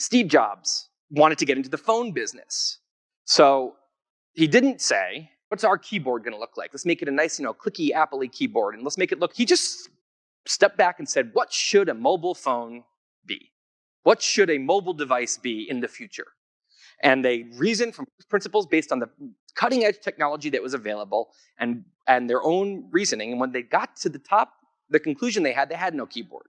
Steve Jobs wanted to get into the phone business. So he didn't say, what's our keyboard going to look like? Let's make it a nice, clicky, Apple-y keyboard, and let's make it look. He just stepped back and said, what should a mobile phone be? What should a mobile device be in the future? And they reasoned from principles based on the cutting-edge technology that was available and their own reasoning. And when they got to the top, the conclusion they had no keyboard.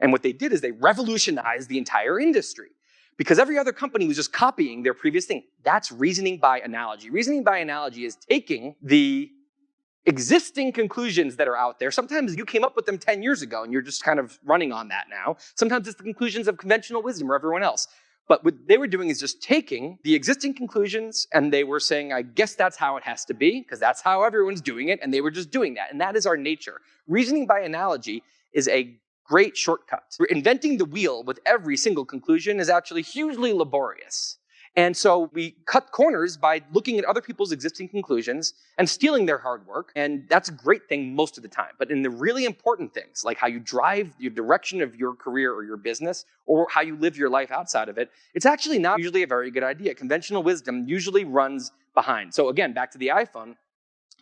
And what they did is they revolutionized the entire industry, because every other company was just copying their previous thing. That's reasoning by analogy. Reasoning by analogy is taking the existing conclusions that are out there. Sometimes you came up with them 10 years ago and you're just kind of running on that now. Sometimes it's the conclusions of conventional wisdom or everyone else. But what they were doing is just taking the existing conclusions and they were saying, I guess that's how it has to be, because that's how everyone's doing it, and they were just doing that. And that is our nature. Reasoning by analogy is a great shortcut. Inventing the wheel with every single conclusion is actually hugely laborious. And so we cut corners by looking at other people's existing conclusions and stealing their hard work. And that's a great thing most of the time. But in the really important things, like how you drive your direction of your career or your business, or how you live your life outside of it, it's actually not usually a very good idea. Conventional wisdom usually runs behind. So again, back to the iPhone,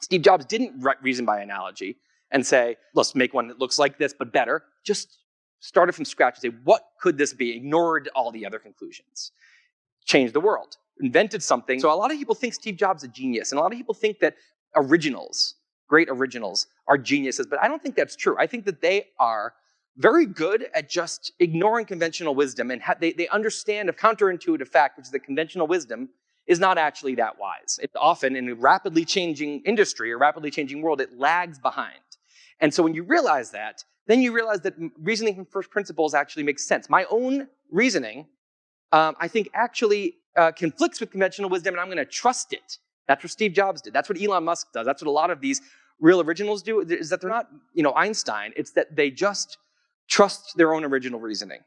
Steve Jobs didn't reason by analogy and say, let's make one that looks like this, but better. Just started from scratch and say, what could this be? Ignored all the other conclusions. Changed the world. Invented something. So a lot of people think Steve Jobs is a genius, and a lot of people think that originals, great originals, are geniuses, but I don't think that's true. I think that they are very good at just ignoring conventional wisdom, and they understand a counterintuitive fact, which is that conventional wisdom is not actually that wise. It's often, in a rapidly changing industry, or rapidly changing world, it lags behind. And so when you realize that, then you realize that reasoning from first principles actually makes sense. My own reasoning, I think, actually conflicts with conventional wisdom, and I'm going to trust it. That's what Steve Jobs did. That's what Elon Musk does. That's what a lot of these real originals do, is that they're not, Einstein. It's that they just trust their own original reasoning.